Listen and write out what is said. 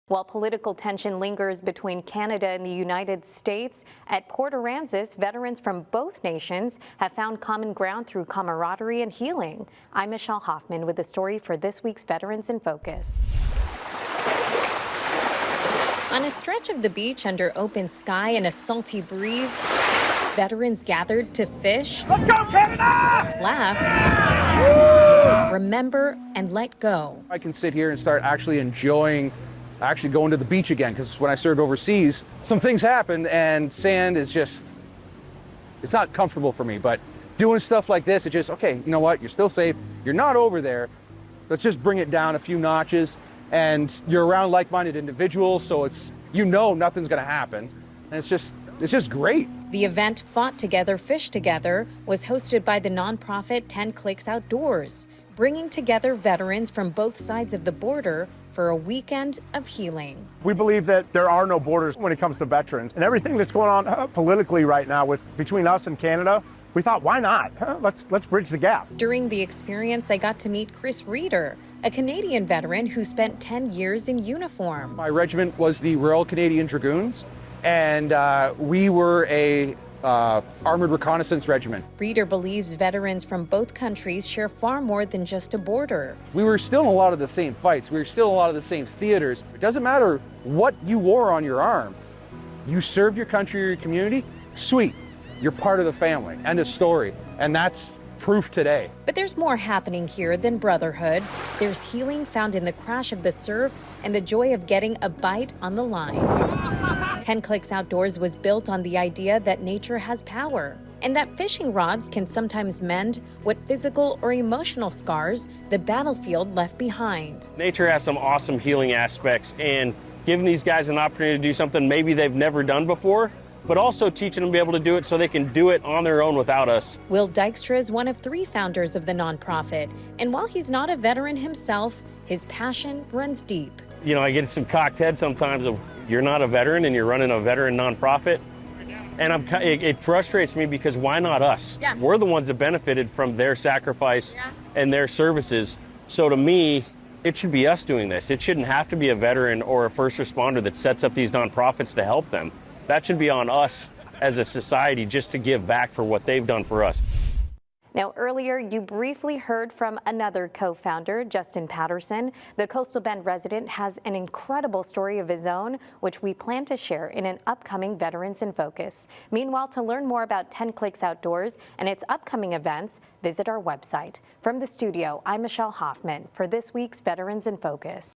While political tension lingers between Canada and the United States, at Port Aransas, veterans from both nations have found common ground through camaraderie and healing. I'm Michelle Hoffman with the story for this week's Veterans in Focus. On a stretch of the beach under open sky and a salty breeze, veterans gathered to fish, let's go, Canada! Laugh, remember, and let go. I can sit here and start actually enjoying going to the beach again, because when I served overseas, some things happened and sand is just, it's not comfortable for me. But doing stuff like this, it's just, okay, you know what, you're still safe, you're not over there, let's just bring it down a few notches, and you're around like-minded individuals, so it's, you know, nothing's gonna happen, and it's just great. The event, Fought Together, Fish Together, was hosted by the nonprofit 10 Clicks Outdoors, bringing together veterans from both sides of the border for a weekend of healing. We believe that there are no borders when it comes to veterans, and everything that's going on politically right now between us and Canada, we thought, why not? Let's bridge the gap. During the experience, I got to meet Chris Reeder, a Canadian veteran who spent 10 years in uniform. My regiment was the Royal Canadian Dragoons, and we were a armored reconnaissance regiment. Reeder believes veterans from both countries share far more than just a border. We were still in a lot of the same fights. We were still in a lot of the same theaters. It doesn't matter what you wore on your arm. You served your country or your community, sweet. You're part of the family. End of story. And that's proof today. But there's more happening here than brotherhood. There's healing found in the crash of the surf and the joy of getting a bite on the line. 10 Clicks Outdoors was built on the idea that nature has power and that fishing rods can sometimes mend what physical or emotional scars the battlefield left behind. Nature has some awesome healing aspects, and giving these guys an opportunity to do something maybe they've never done before, but also teaching them to be able to do it so they can do it on their own without us. Will Dykstra is one of 3 founders of the nonprofit, and while he's not a veteran himself, his passion runs deep. You know, I get some cocked head sometimes of, you're not a veteran and you're running a veteran nonprofit. And it frustrates me because why not us? Yeah. We're the ones that benefited from their sacrifice and their services. So to me, it should be us doing this. It shouldn't have to be a veteran or a first responder that sets up these nonprofits to help them. That should be on us as a society just to give back for what they've done for us. Now, earlier, you briefly heard from another co-founder, Justin Patterson. The Coastal Bend resident has an incredible story of his own, which we plan to share in an upcoming Veterans in Focus. Meanwhile, to learn more about 10 Clicks Outdoors and its upcoming events, visit our website. From the studio, I'm Michelle Hoffman for this week's Veterans in Focus.